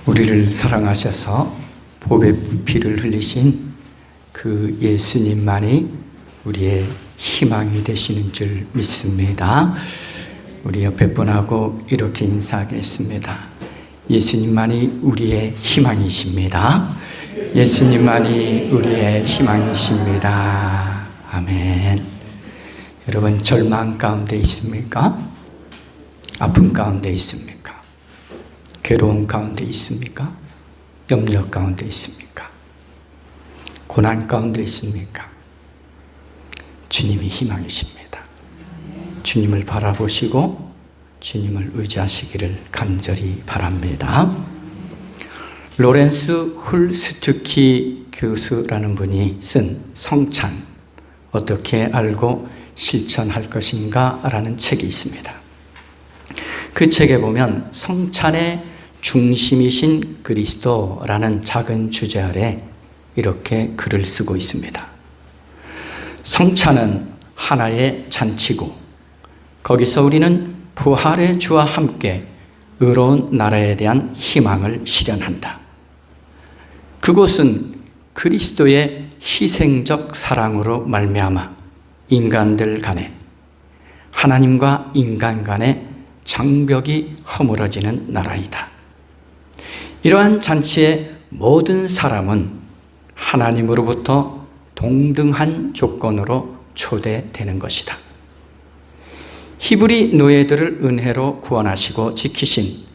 우리를 사랑하셔서 보배 피를 흘리신 그 예수님만이 우리의 희망이 되시는 줄 믿습니다. 우리 옆에 분하고 이렇게 인사하겠습니다. 예수님만이 우리의 희망이십니다. 예수님만이 우리의 희망이십니다. 아멘. 여러분, 절망 가운데 있습니까? 아픔 가운데 있습니까? 괴로움 가운데 있습니까? 염려 가운데 있습니까? 고난 가운데 있습니까? 주님이 희망이십니다. 주님을 바라보시고 주님을 의지하시기를 간절히 바랍니다. 로렌스 훌스투키 교수라는 분이 쓴 성찬, 어떻게 알고 실천할 것인가 라는 책이 있습니다. 그 책에 보면 성찬의 중심이신 그리스도라는 작은 주제 아래 이렇게 글을 쓰고 있습니다. 성찬은 하나의 잔치고 거기서 우리는 부활의 주와 함께 의로운 나라에 대한 희망을 실현한다. 그곳은 그리스도의 희생적 사랑으로 말미암아 인간들 간에, 하나님과 인간 간에 장벽이 허물어지는 나라이다. 이러한 잔치의 모든 사람은 하나님으로부터 동등한 조건으로 초대되는 것이다. 히브리 노예들을 은혜로 구원하시고 지키신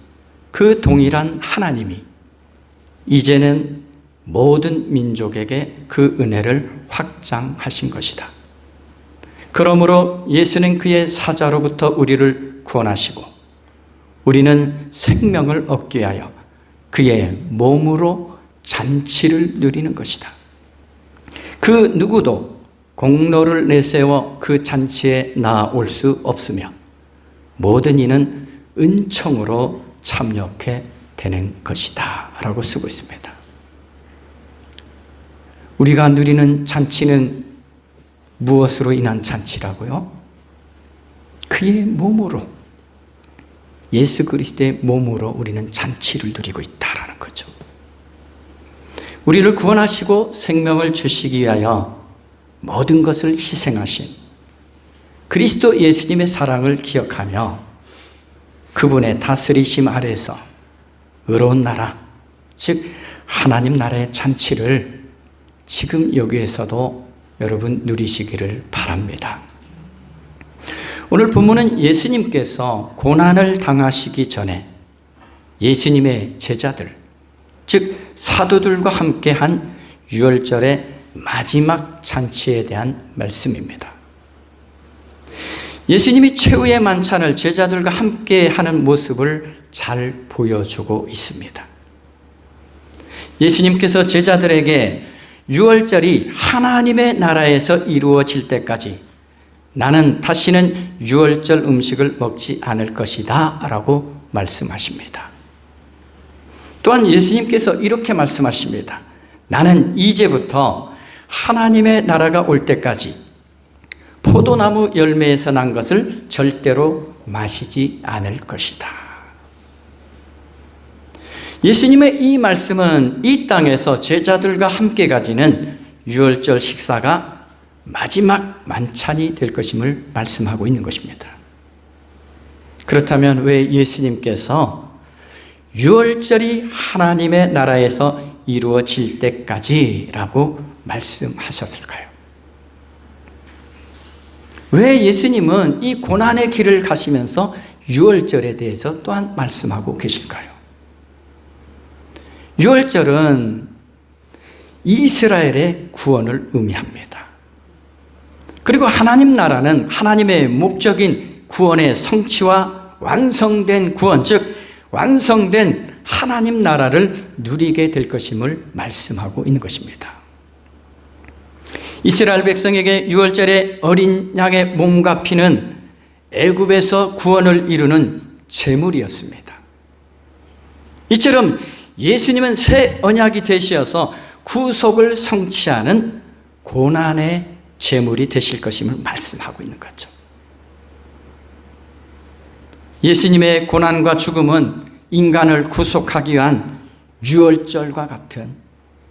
그 동일한 하나님이 이제는 모든 민족에게 그 은혜를 확장하신 것이다. 그러므로 예수는 그의 사자로부터 우리를 구원하시고 우리는 생명을 얻기 위하여 그의 몸으로 잔치를 누리는 것이다. 그 누구도 공로를 내세워 그 잔치에 나아올 수 없으며 모든 이는 은총으로 참여하게 되는 것이다 라고 쓰고 있습니다. 우리가 누리는 잔치는 무엇으로 인한 잔치라고요? 그의 몸으로, 예수 그리스도의 몸으로 우리는 잔치를 누리고 있다라는 거죠. 우리를 구원하시고 생명을 주시기 위하여 모든 것을 희생하신 그리스도 예수님의 사랑을 기억하며 그분의 다스리심 아래서 의로운 나라, 즉 하나님 나라의 잔치를 지금 여기에서도 여러분 누리시기를 바랍니다. 오늘 본문은 예수님께서 고난을 당하시기 전에 예수님의 제자들, 즉 사도들과 함께한 유월절의 마지막 잔치에 대한 말씀입니다. 예수님이 최후의 만찬을 제자들과 함께하는 모습을 잘 보여주고 있습니다. 예수님께서 제자들에게 유월절이 하나님의 나라에서 이루어질 때까지 나는 다시는 유월절 음식을 먹지 않을 것이다 라고 말씀하십니다. 또한 예수님께서 이렇게 말씀하십니다. 나는 이제부터 하나님의 나라가 올 때까지 포도나무 열매에서 난 것을 절대로 마시지 않을 것이다. 예수님의 이 말씀은 이 땅에서 제자들과 함께 가지는 유월절 식사가 마지막 만찬이 될 것임을 말씀하고 있는 것입니다. 그렇다면 왜 예수님께서 유월절이 하나님의 나라에서 이루어질 때까지라고 말씀하셨을까요? 왜 예수님은 이 고난의 길을 가시면서 유월절에 대해서 또한 말씀하고 계실까요? 유월절은 이스라엘의 구원을 의미합니다. 그리고 하나님 나라는 하나님의 목적인 구원의 성취와 완성된 구원, 즉 완성된 하나님 나라를 누리게 될 것임을 말씀하고 있는 것입니다. 이스라엘 백성에게 유월절의 어린 양의 몸과 피는 애굽에서 구원을 이루는 제물이었습니다. 이처럼 예수님은 새 언약이 되시어서 구속을 성취하는 고난의 제물이 되실 것임을 말씀하고 있는 거죠. 예수님의 고난과 죽음은 인간을 구속하기 위한 유월절과 같은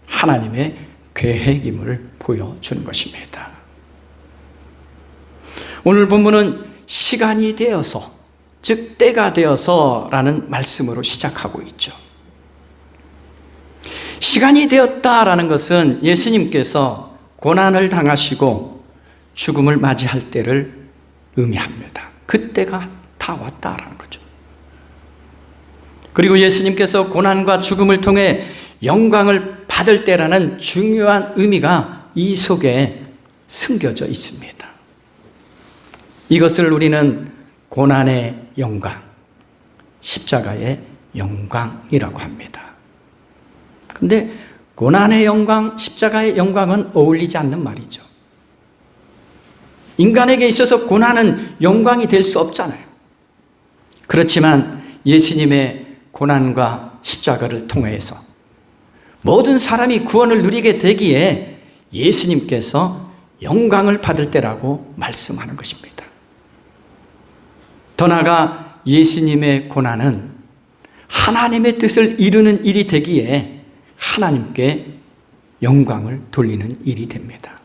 하나님의 계획임을 보여주는 것입니다. 오늘 본문은 시간이 되어서, 즉 때가 되어서라는 말씀으로 시작하고 있죠. 시간이 되었다라는 것은 예수님께서 고난을 당하시고 죽음을 맞이할 때를 의미합니다. 그때가 다 왔다라는 거죠. 그리고 예수님께서 고난과 죽음을 통해 영광을 받을 때라는 중요한 의미가 이 속에 숨겨져 있습니다. 이것을 우리는 고난의 영광, 십자가의 영광이라고 합니다. 근데 고난의 영광, 십자가의 영광은 어울리지 않는 말이죠. 인간에게 있어서 고난은 영광이 될 수 없잖아요. 그렇지만 예수님의 고난과 십자가를 통해서 모든 사람이 구원을 누리게 되기에 예수님께서 영광을 받을 때라고 말씀하는 것입니다. 더 나아가 예수님의 고난은 하나님의 뜻을 이루는 일이 되기에 하나님께 영광을 돌리는 일이 됩니다.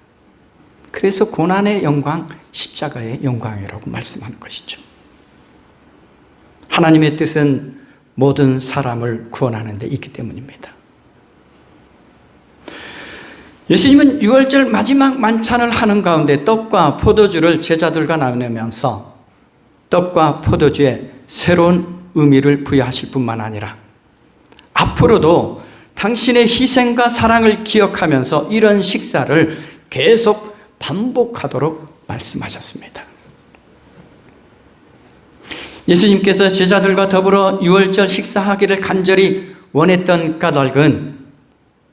그래서 고난의 영광, 십자가의 영광이라고 말씀하는 것이죠. 하나님의 뜻은 모든 사람을 구원하는 데 있기 때문입니다. 예수님은 유월절 마지막 만찬을 하는 가운데 떡과 포도주를 제자들과 나누면서 떡과 포도주에 새로운 의미를 부여하실 뿐만 아니라 앞으로도 당신의 희생과 사랑을 기억하면서 이런 식사를 계속 반복하도록 말씀하셨습니다. 예수님께서 제자들과 더불어 유월절 식사하기를 간절히 원했던 까닭은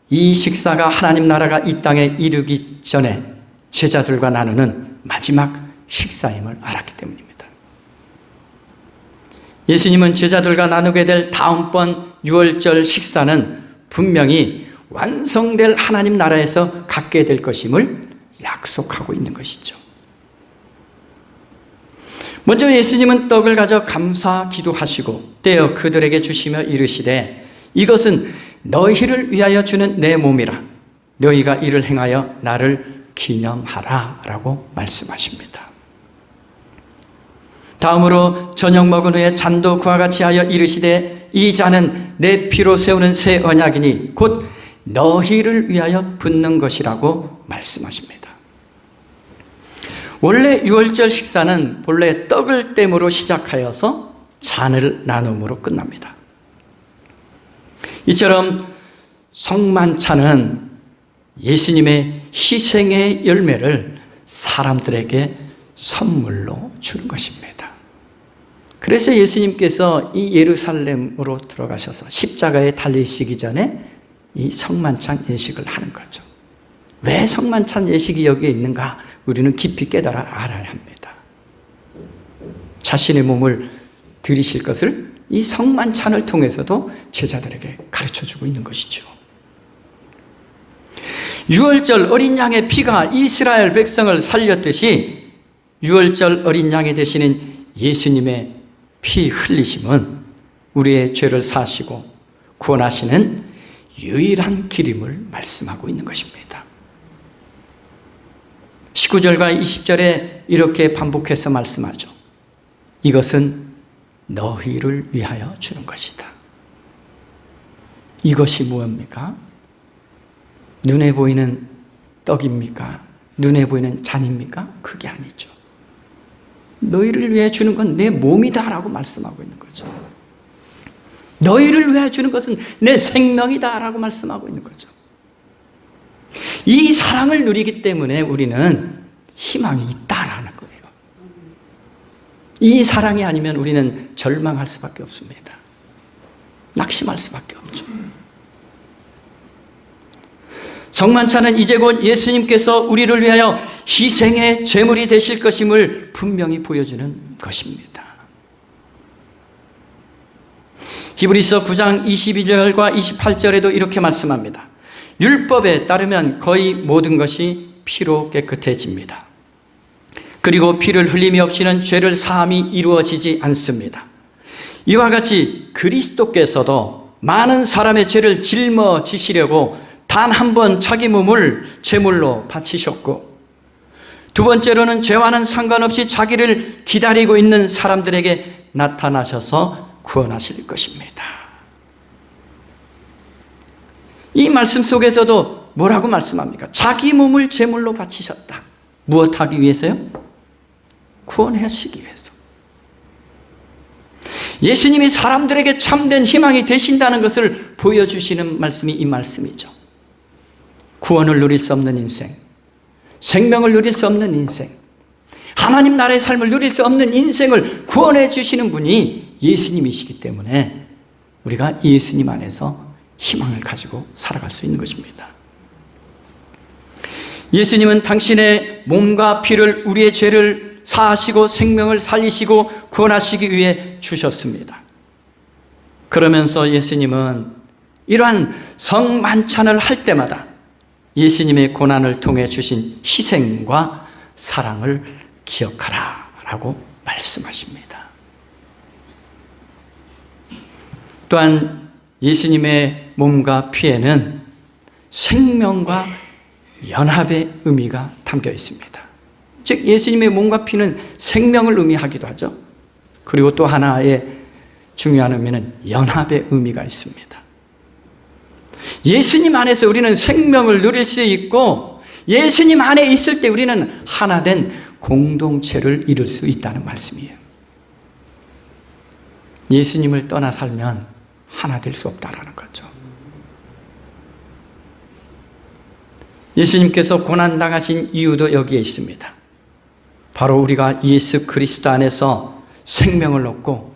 이 식사가 하나님 나라가 이 땅에 이르기 전에 제자들과 나누는 마지막 식사임을 알았기 때문입니다. 예수님은 제자들과 나누게 될 다음번 유월절 식사는 분명히 완성될 하나님 나라에서 갖게 될 것임을 약속하고 있는 것이죠. 먼저 예수님은 떡을 가져 감사 기도하시고 떼어 그들에게 주시며 이르시되 이것은 너희를 위하여 주는 내 몸이라 너희가 이를 행하여 나를 기념하라 라고 말씀하십니다. 다음으로 저녁 먹은 후에 잔도 그와 같이 하여 이르시되 이 잔은 내 피로 세우는 새 언약이니 곧 너희를 위하여 붓는 것이라고 말씀하십니다. 원래 유월절 식사는 본래 떡을 땜으로 시작하여서 잔을 나눔으로 끝납니다. 이처럼 성만찬은 예수님의 희생의 열매를 사람들에게 선물로 주는 것입니다. 그래서 예수님께서 이 예루살렘으로 들어가셔서 십자가에 달리시기 전에 이 성만찬 예식을 하는 거죠. 왜 성만찬 예식이 여기에 있는가? 우리는 깊이 깨달아 알아야 합니다. 자신의 몸을 드리실 것을 이 성만찬을 통해서도 제자들에게 가르쳐주고 있는 것이죠. 유월절 어린 양의 피가 이스라엘 백성을 살렸듯이 유월절 어린 양이 되시는 예수님의 피 흘리심은 우리의 죄를 사시고 구원하시는 유일한 길임을 말씀하고 있는 것입니다. 19절과 20절에 이렇게 반복해서 말씀하죠. 이것은 너희를 위하여 주는 것이다. 이것이 무엇입니까? 눈에 보이는 떡입니까? 눈에 보이는 잔입니까? 그게 아니죠. 너희를 위해 주는 건 내 몸이다 라고 말씀하고 있는 거죠. 너희를 위해 주는 것은 내 생명이다 라고 말씀하고 있는 거죠. 이 사랑을 누리기 때문에 우리는 희망이 있다라는 거예요. 이 사랑이 아니면 우리는 절망할 수밖에 없습니다. 낙심할 수밖에 없죠. 성만찬은 이제 곧 예수님께서 우리를 위하여 희생의 제물이 되실 것임을 분명히 보여주는 것입니다. 히브리서 9장 22절과 28절에도 이렇게 말씀합니다. 율법에 따르면 거의 모든 것이 피로 깨끗해집니다. 그리고 피를 흘림이 없이는 죄를 사함이 이루어지지 않습니다. 이와 같이 그리스도께서도 많은 사람의 죄를 짊어지시려고 단 한 번 자기 몸을 제물로 바치셨고, 두 번째로는 죄와는 상관없이 자기를 기다리고 있는 사람들에게 나타나셔서 구원하실 것입니다. 이 말씀 속에서도 뭐라고 말씀합니까? 자기 몸을 제물로 바치셨다. 무엇하기 위해서요? 구원하시기 위해서. 예수님이 사람들에게 참된 희망이 되신다는 것을 보여주시는 말씀이 이 말씀이죠. 구원을 누릴 수 없는 인생, 생명을 누릴 수 없는 인생, 하나님 나라의 삶을 누릴 수 없는 인생을 구원해 주시는 분이 예수님이시기 때문에 우리가 예수님 안에서 희망을 가지고 살아갈 수 있는 것입니다. 예수님은 당신의 몸과 피를 우리의 죄를 사하시고 생명을 살리시고 구원하시기 위해 주셨습니다. 그러면서 예수님은 이러한 성만찬을 할 때마다 예수님의 고난을 통해 주신 희생과 사랑을 기억하라 라고 말씀하십니다. 또한 예수님의 몸과 피에는 생명과 연합의 의미가 담겨 있습니다. 즉 예수님의 몸과 피는 생명을 의미하기도 하죠. 그리고 또 하나의 중요한 의미는 연합의 의미가 있습니다. 예수님 안에서 우리는 생명을 누릴 수 있고, 예수님 안에 있을 때 우리는 하나 된 공동체를 이룰 수 있다는 말씀이에요. 예수님을 떠나 살면 하나 될 수 없다라는 거죠. 예수님께서 고난당하신 이유도 여기에 있습니다. 바로 우리가 예수 그리스도 안에서 생명을 얻고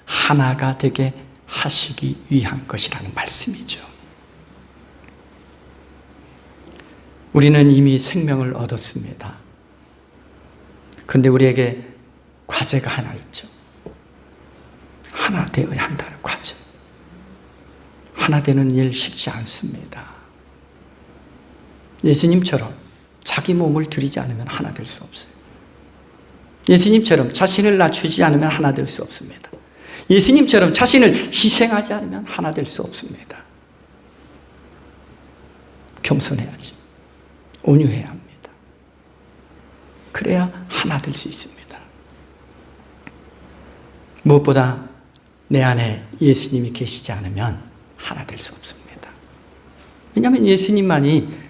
하나가 되게 하시기 위한 것이라는 말씀이죠. 우리는 이미 생명을 얻었습니다. 그런데 우리에게 과제가 하나 있죠. 하나 되어야 한다는 과제. 하나 되는 일 쉽지 않습니다. 예수님처럼 자기 몸을 드리지 않으면 하나 될 수 없어요. 예수님처럼 자신을 낮추지 않으면 하나 될 수 없습니다. 예수님처럼 자신을 희생하지 않으면 하나 될 수 없습니다. 겸손해야지. 온유해야 합니다. 그래야 하나 될 수 있습니다. 무엇보다 내 안에 예수님이 계시지 않으면 하나 될 수 없습니다. 왜냐하면 예수님만이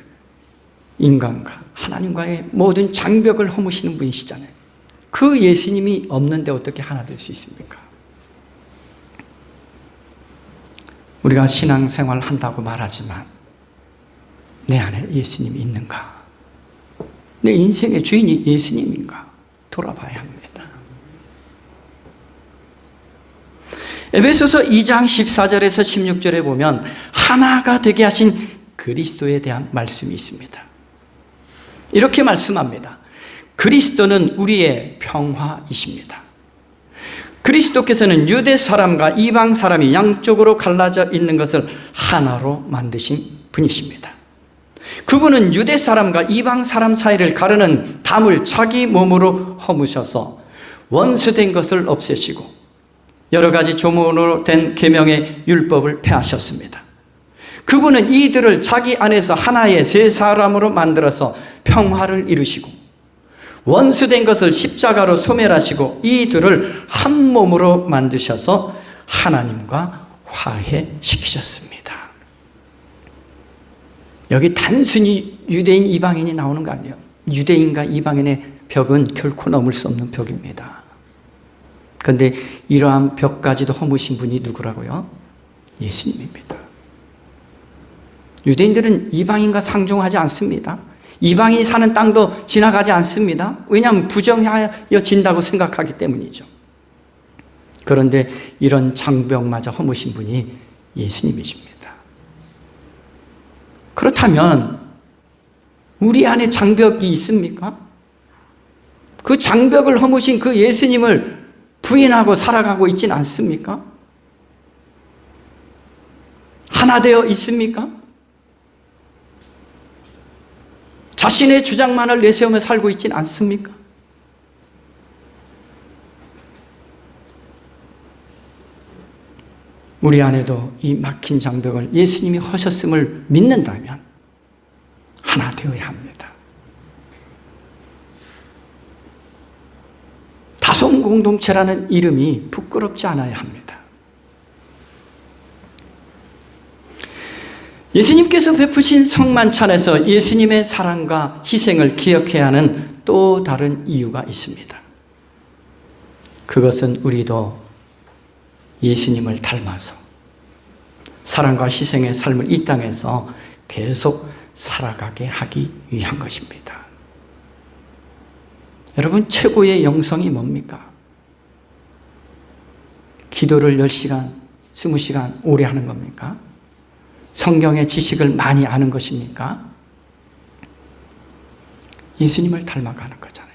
인간과 하나님과의 모든 장벽을 허무시는 분이시잖아요. 그 예수님이 없는데 어떻게 하나 될 수 있습니까? 우리가 신앙생활 한다고 말하지만 내 안에 예수님이 있는가? 내 인생의 주인이 예수님인가? 돌아봐야 합니다. 에베소서 2장 14절에서 16절에 보면 하나가 되게 하신 그리스도에 대한 말씀이 있습니다. 이렇게 말씀합니다. 그리스도는 우리의 평화이십니다. 그리스도께서는 유대 사람과 이방 사람이 양쪽으로 갈라져 있는 것을 하나로 만드신 분이십니다. 그분은 유대 사람과 이방 사람 사이를 가르는 담을 자기 몸으로 허무셔서 원수된 것을 없애시고 여러 가지 조문으로 된 계명의 율법을 폐하셨습니다. 그분은 이들을 자기 안에서 하나의 세 사람으로 만들어서 평화를 이루시고 원수된 것을 십자가로 소멸하시고 이들을 한 몸으로 만드셔서 하나님과 화해시키셨습니다. 여기 단순히 유대인 이방인이 나오는 거 아니에요. 유대인과 이방인의 벽은 결코 넘을 수 없는 벽입니다. 그런데 이러한 벽까지도 허무신 분이 누구라고요? 예수님입니다. 유대인들은 이방인과 상종하지 않습니다. 이방인이 사는 땅도 지나가지 않습니다. 왜냐하면 부정하여진다고 생각하기 때문이죠. 그런데 이런 장벽마저 허무신 분이 예수님이십니다. 그렇다면 우리 안에 장벽이 있습니까? 그 장벽을 허무신 그 예수님을 부인하고 살아가고 있지는 않습니까? 하나 되어 있습니까? 자신의 주장만을 내세우며 살고 있지는 않습니까? 우리 안에도 이 막힌 장벽을 예수님이 허셨음을 믿는다면 하나 되어야 합니다. 다솜 공동체라는 이름이 부끄럽지 않아야 합니다. 예수님께서 베푸신 성만찬에서 예수님의 사랑과 희생을 기억해야 하는 또 다른 이유가 있습니다. 그것은 우리도 예수님을 닮아서 사랑과 희생의 삶을 이 땅에서 계속 살아가게 하기 위한 것입니다. 여러분, 최고의 영성이 뭡니까? 기도를 10시간, 20시간 오래 하는 겁니까? 성경의 지식을 많이 아는 것입니까? 예수님을 닮아가는 거잖아요.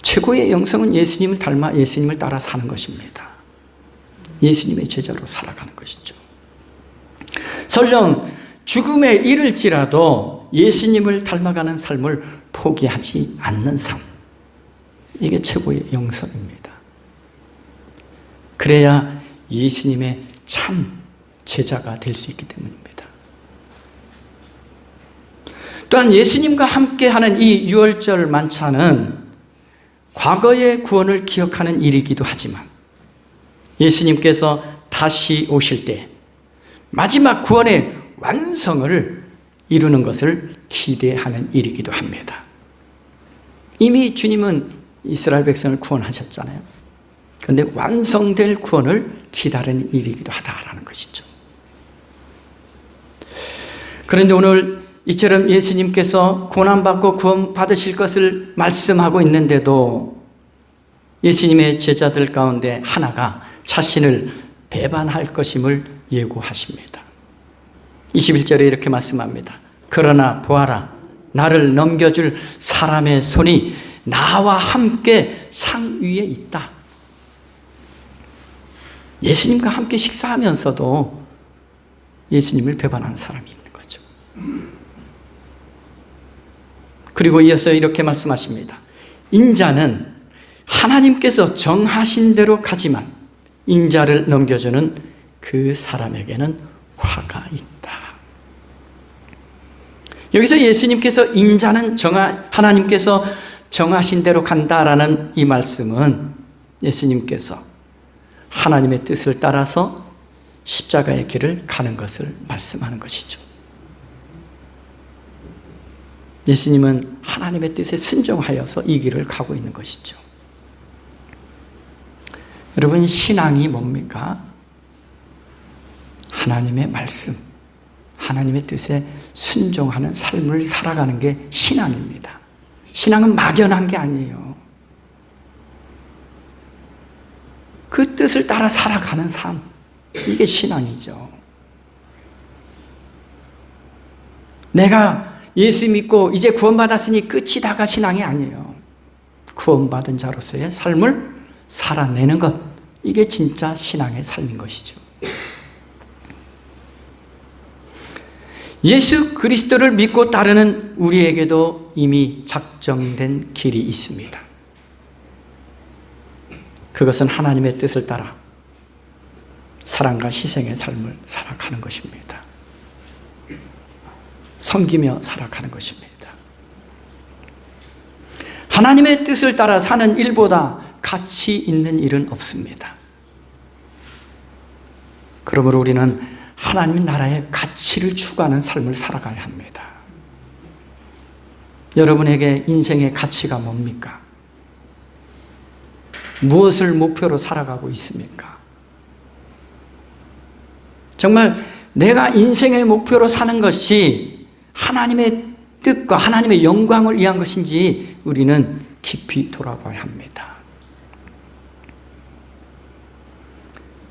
최고의 영성은 예수님을 닮아 예수님을 따라 사는 것입니다. 예수님의 제자로 살아가는 것이죠. 설령 죽음에 이를지라도 예수님을 닮아가는 삶을 포기하지 않는 삶. 이게 최고의 영성입니다. 그래야 예수님의 참 제자가 될 수 있기 때문입니다. 또한 예수님과 함께하는 이 유월절 만찬은 과거의 구원을 기억하는 일이기도 하지만 예수님께서 다시 오실 때 마지막 구원의 완성을 이루는 것을 기대하는 일이기도 합니다. 이미 주님은 이스라엘 백성을 구원하셨잖아요. 그런데 완성될 구원을 기다리는 일이기도 하다라는 것이죠. 그런데 오늘 이처럼 예수님께서 고난받고 구원받으실 것을 말씀하고 있는데도 예수님의 제자들 가운데 하나가 자신을 배반할 것임을 예고하십니다. 21절에 이렇게 말씀합니다. 그러나 보아라, 나를 넘겨줄 사람의 손이 나와 함께 상 위에 있다. 예수님과 함께 식사하면서도 예수님을 배반하는 사람이 있는 거죠. 그리고 이어서 이렇게 말씀하십니다. 인자는 하나님께서 정하신 대로 가지만 인자를 넘겨주는 그 사람에게는 화가 있다. 여기서 예수님께서 인자는 하나님께서 정하신 대로 간다라는 이 말씀은 예수님께서 하나님의 뜻을 따라서 십자가의 길을 가는 것을 말씀하는 것이죠. 예수님은 하나님의 뜻에 순종하여서 이 길을 가고 있는 것이죠. 여러분, 신앙이 뭡니까? 하나님의 말씀, 하나님의 뜻에 순종하는 삶을 살아가는 게 신앙입니다. 신앙은 막연한 게 아니에요. 그 뜻을 따라 살아가는 삶, 이게 신앙이죠. 내가 예수 믿고 이제 구원받았으니 끝이다가 신앙이 아니에요. 구원받은 자로서의 삶을 살아내는 것, 이게 진짜 신앙의 삶인 것이죠. 예수 그리스도를 믿고 따르는 우리에게도 이미 작정된 길이 있습니다. 그것은 하나님의 뜻을 따라 사랑과 희생의 삶을 살아가는 것입니다. 섬기며 살아가는 것입니다. 하나님의 뜻을 따라 사는 일보다 가치 있는 일은 없습니다. 그러므로 우리는 하나님 나라의 가치를 추구하는 삶을 살아가야 합니다. 여러분에게 인생의 가치가 뭡니까? 무엇을 목표로 살아가고 있습니까? 정말 내가 인생의 목표로 사는 것이 하나님의 뜻과 하나님의 영광을 위한 것인지 우리는 깊이 돌아봐야 합니다.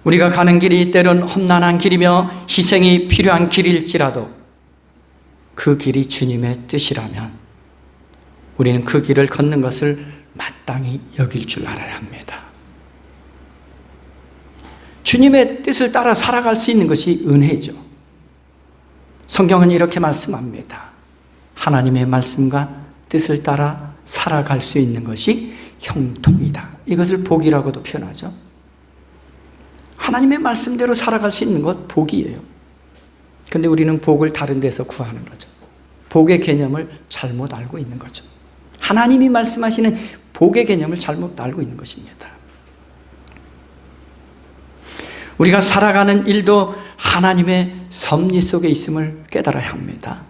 우리가 가는 길이 때론 험난한 길이며 희생이 필요한 길일지라도 그 길이 주님의 뜻이라면 우리는 그 길을 걷는 것을 마땅히 여길 줄 알아야 합니다. 주님의 뜻을 따라 살아갈 수 있는 것이 은혜죠. 성경은 이렇게 말씀합니다. 하나님의 말씀과 뜻을 따라 살아갈 수 있는 것이 형통이다. 이것을 복이라고도 표현하죠. 하나님의 말씀대로 살아갈 수 있는 것 복이에요. 근데 우리는 복을 다른 데서 구하는 거죠. 복의 개념을 잘못 알고 있는 거죠. 하나님이 말씀하시는 복의 개념을 잘못 알고 있는 것입니다. 우리가 살아가는 일도 하나님의 섭리 속에 있음을 깨달아야 합니다.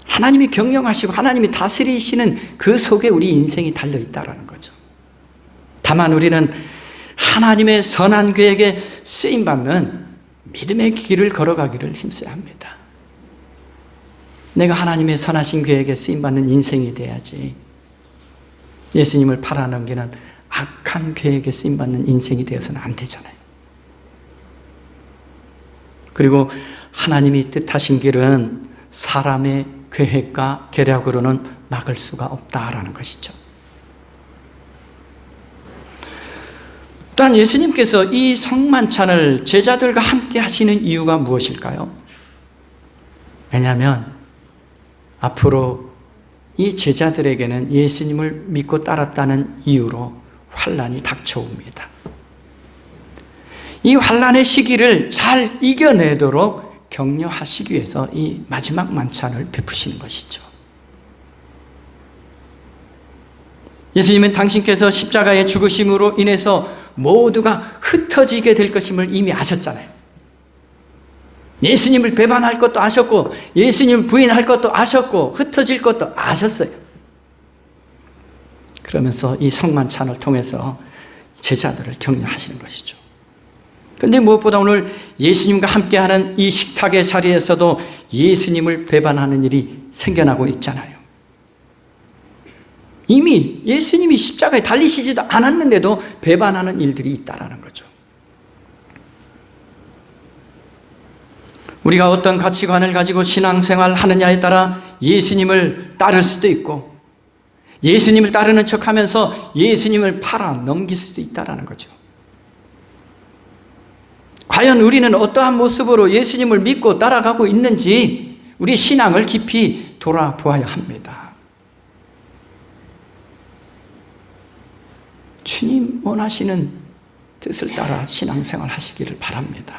하나님이 경영하시고 하나님이 다스리시는 그 속에 우리 인생이 달려있다는 거죠. 다만 우리는 하나님의 선한 계획에 쓰임받는 믿음의 길을 걸어가기를 힘써야 합니다. 내가 하나님의 선하신 계획에 쓰임받는 인생이 돼야지 예수님을 팔아넘기는 악한 계획에 쓰임받는 인생이 되어서는 안 되잖아요. 그리고 하나님이 뜻하신 길은 사람의 계획과 계략으로는 막을 수가 없다라는 것이죠. 또한 예수님께서 이 성만찬을 제자들과 함께 하시는 이유가 무엇일까요? 왜냐하면 앞으로 이 제자들에게는 예수님을 믿고 따랐다는 이유로 환난이 닥쳐옵니다. 이 환난의 시기를 잘 이겨내도록 격려하시기 위해서 이 마지막 만찬을 베푸시는 것이죠. 예수님은 당신께서 십자가의 죽으심으로 인해서 모두가 흩어지게 될 것임을 이미 아셨잖아요. 예수님을 배반할 것도 아셨고 예수님을 부인할 것도 아셨고 흩어질 것도 아셨어요. 그러면서 이 성만찬을 통해서 제자들을 격려하시는 것이죠. 그런데 무엇보다 오늘 예수님과 함께하는 이 식탁의 자리에서도 예수님을 배반하는 일이 생겨나고 있잖아요. 이미 예수님이 십자가에 달리시지도 않았는데도 배반하는 일들이 있다는 거죠. 우리가 어떤 가치관을 가지고 신앙생활 하느냐에 따라 예수님을 따를 수도 있고 예수님을 따르는 척하면서 예수님을 팔아 넘길 수도 있다는 거죠. 과연 우리는 어떠한 모습으로 예수님을 믿고 따라가고 있는지 우리 신앙을 깊이 돌아보아야 합니다. 주님 원하시는 뜻을 따라 신앙생활 하시기를 바랍니다.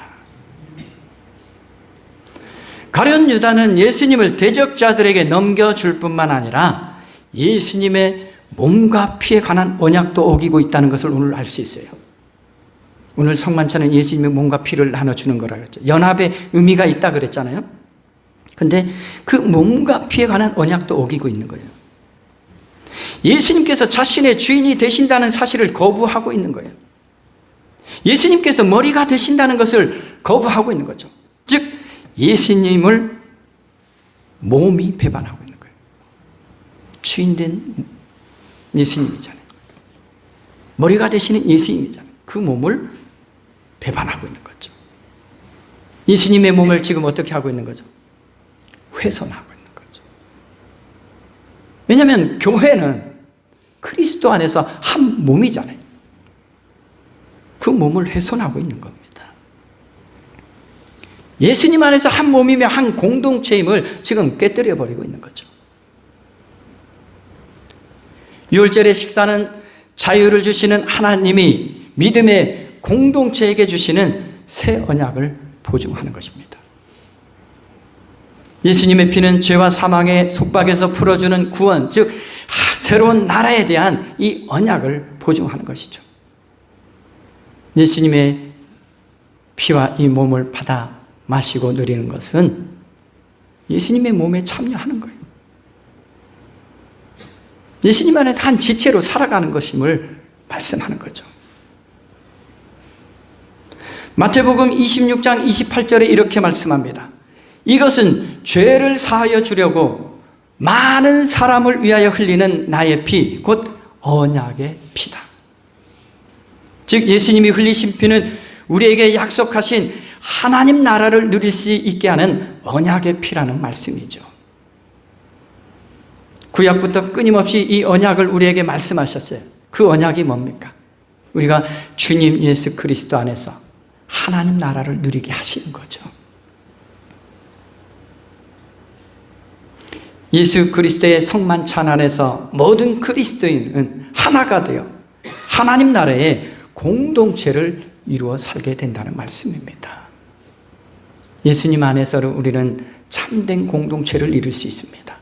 가룟 유다는 예수님을 대적자들에게 넘겨줄 뿐만 아니라 예수님의 몸과 피에 관한 언약도 어기고 있다는 것을 오늘 알 수 있어요. 오늘 성만찬은 예수님의 몸과 피를 나눠주는 거라 그랬죠. 연합의 의미가 있다 그랬잖아요. 근데 그 몸과 피에 관한 언약도 어기고 있는 거예요. 예수님께서 자신의 주인이 되신다는 사실을 거부하고 있는 거예요. 예수님께서 머리가 되신다는 것을 거부하고 있는 거죠. 즉 예수님을 몸이 배반하고 있는 거예요. 주인된 예수님이잖아요. 머리가 되시는 예수님이잖아요. 그 몸을 배반하고 있는 거죠. 예수님의 몸을 지금 어떻게 하고 있는 거죠? 훼손하고 있는 거죠. 왜냐하면 교회는 그리스도 안에서 한 몸이잖아요. 그 몸을 훼손하고 있는 겁니다. 예수님 안에서 한 몸이며 한 공동체임을 지금 깨뜨려 버리고 있는 거죠. 유월절의 식사는 자유를 주시는 하나님이 믿음의 공동체에게 주시는 새 언약을 보증하는 것입니다. 예수님의 피는 죄와 사망의 속박에서 풀어주는 구원, 즉 새로운 나라에 대한 이 언약을 보증하는 것이죠. 예수님의 피와 이 몸을 받아 마시고 누리는 것은 예수님의 몸에 참여하는 거예요. 예수님 안에서 한 지체로 살아가는 것임을 말씀하는 거죠. 마태복음 26장 28절에 이렇게 말씀합니다. 이것은 죄를 사하여 주려고 많은 사람을 위하여 흘리는 나의 피, 곧 언약의 피다. 즉 예수님이 흘리신 피는 우리에게 약속하신 하나님 나라를 누릴 수 있게 하는 언약의 피라는 말씀이죠. 구약부터 끊임없이 이 언약을 우리에게 말씀하셨어요. 그 언약이 뭡니까? 우리가 주님 예수 그리스도 안에서 하나님 나라를 누리게 하시는 거죠. 예수 그리스도의 성만찬 안에서 모든 그리스도인은 하나가 되어 하나님 나라의 공동체를 이루어 살게 된다는 말씀입니다. 예수님 안에서 우리는 참된 공동체를 이룰 수 있습니다.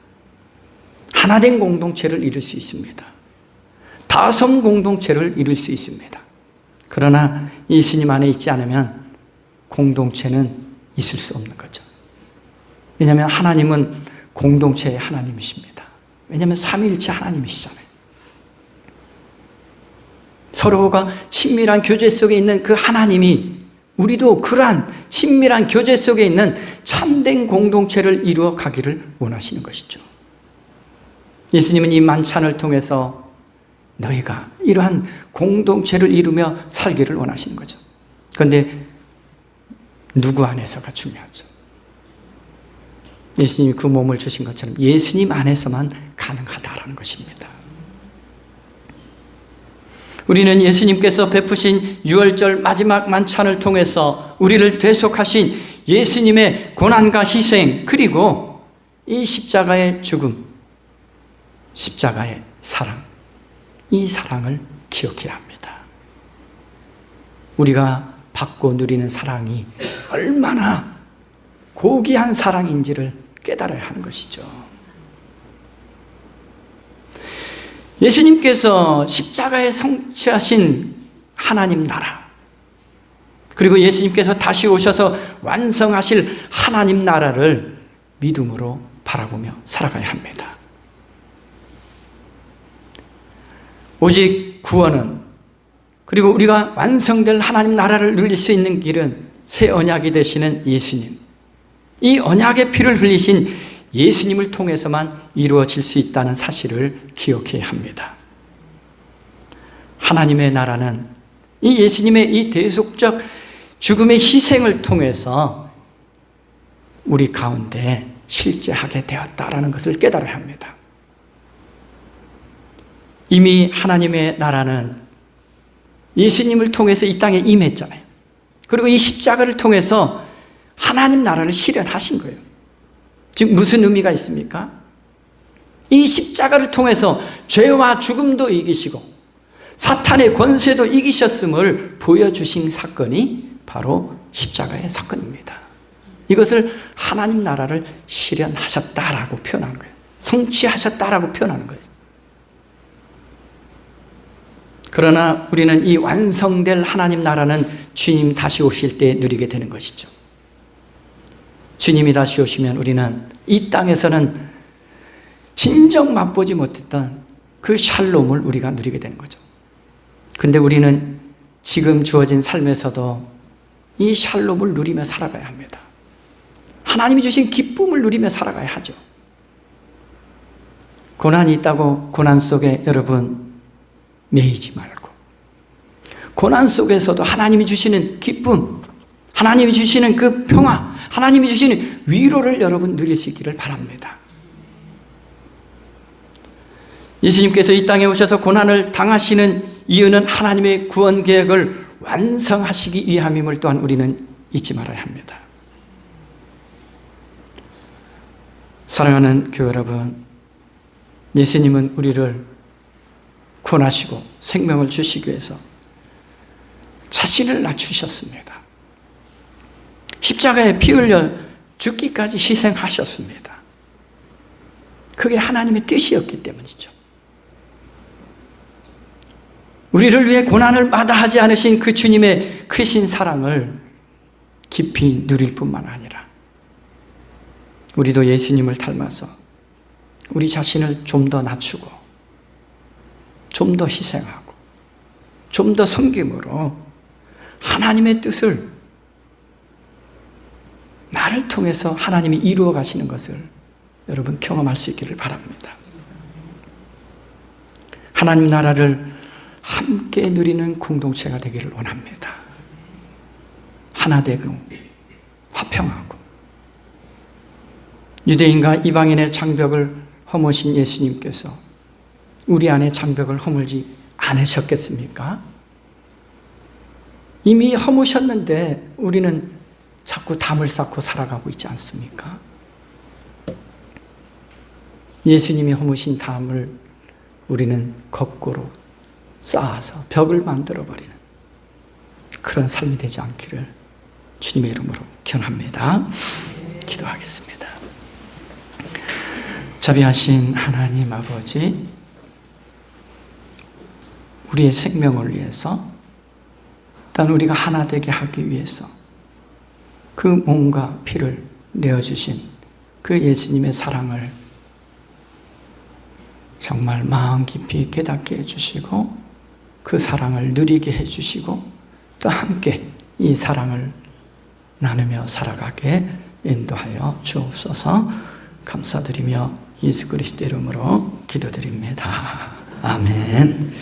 하나된 공동체를 이룰 수 있습니다. 다섬 공동체를 이룰 수 있습니다. 그러나 예수님 안에 있지 않으면 공동체는 있을 수 없는 거죠. 왜냐하면 하나님은 공동체의 하나님이십니다. 왜냐하면 삼위일체 하나님이시잖아요. 서로가 친밀한 교제 속에 있는 그 하나님이 우리도 그러한 친밀한 교제 속에 있는 참된 공동체를 이루어 가기를 원하시는 것이죠. 예수님은 이 만찬을 통해서 너희가 이러한 공동체를 이루며 살기를 원하시는 거죠. 그런데 누구 안에서가 중요하죠. 예수님이 그 몸을 주신 것처럼 예수님 안에서만 가능하다라는 것입니다. 우리는 예수님께서 베푸신 유월절 마지막 만찬을 통해서 우리를 대속하신 예수님의 고난과 희생, 그리고 이 십자가의 죽음, 십자가의 사랑, 이 사랑을 기억해야 합니다. 우리가 받고 누리는 사랑이 얼마나 고귀한 사랑인지를 깨달아야 하는 것이죠. 예수님께서 십자가에 성취하신 하나님 나라, 그리고 예수님께서 다시 오셔서 완성하실 하나님 나라를 믿음으로 바라보며 살아가야 합니다. 오직 구원은, 그리고 우리가 완성될 하나님 나라를 누릴 수 있는 길은 새 언약이 되시는 예수님, 이 언약의 피를 흘리신 예수님을 통해서만 이루어질 수 있다는 사실을 기억해야 합니다. 하나님의 나라는 이 예수님의 이 대속적 죽음의 희생을 통해서 우리 가운데 실제하게 되었다라는 것을 깨달아야 합니다. 이미 하나님의 나라는 예수님을 통해서 이 땅에 임했잖아요. 그리고 이 십자가를 통해서 하나님 나라를 실현하신 거예요. 즉 무슨 의미가 있습니까? 이 십자가를 통해서 죄와 죽음도 이기시고 사탄의 권세도 이기셨음을 보여주신 사건이 바로 십자가의 사건입니다. 이것을 하나님 나라를 실현하셨다라고 표현하는 거예요. 성취하셨다라고 표현하는 거예요. 그러나 우리는 이 완성될 하나님 나라는 주님 다시 오실 때 누리게 되는 것이죠. 주님이 다시 오시면 우리는 이 땅에서는 진정 맛보지 못했던 그 샬롬을 우리가 누리게 되는 거죠. 근데 우리는 지금 주어진 삶에서도 이 샬롬을 누리며 살아가야 합니다. 하나님이 주신 기쁨을 누리며 살아가야 하죠. 고난이 있다고 고난 속에 여러분 매이지 말고, 고난 속에서도 하나님이 주시는 기쁨, 하나님이 주시는 그 평화, 하나님이 주시는 위로를 여러분 누릴 수 있기를 바랍니다. 예수님께서 이 땅에 오셔서 고난을 당하시는 이유는 하나님의 구원 계획을 완성하시기 위함임을 또한 우리는 잊지 말아야 합니다. 사랑하는 교회 여러분, 예수님은 우리를 구원하시고 생명을 주시기 위해서 자신을 낮추셨습니다. 십자가에 피 흘려 죽기까지 희생하셨습니다. 그게 하나님의 뜻이었기 때문이죠. 우리를 위해 고난을 마다하지 않으신 그 주님의 크신 사랑을 깊이 누릴 뿐만 아니라 우리도 예수님을 닮아서 우리 자신을 좀 더 낮추고 좀 더 희생하고 좀 더 섬김으로 하나님의 뜻을 나를 통해서 하나님이 이루어 가시는 것을 여러분 경험할 수 있기를 바랍니다. 하나님 나라를 함께 누리는 공동체가 되기를 원합니다. 하나 되고 화평하고 유대인과 이방인의 장벽을 허무신 예수님께서 우리 안에 장벽을 허물지 않으셨겠습니까? 이미 허무셨는데 우리는 자꾸 담을 쌓고 살아가고 있지 않습니까? 예수님이 허무신 담을 우리는 거꾸로 쌓아서 벽을 만들어버리는 그런 삶이 되지 않기를 주님의 이름으로 기원합니다. 기도하겠습니다. 자비하신 하나님 아버지, 우리의 생명을 위해서, 또한 우리가 하나 되게 하기 위해서 그 몸과 피를 내어주신 그 예수님의 사랑을 정말 마음 깊이 깨닫게 해주시고 그 사랑을 누리게 해주시고 또 함께 이 사랑을 나누며 살아가게 인도하여 주옵소서. 감사드리며 예수 그리스도 이름으로 기도드립니다. 아멘.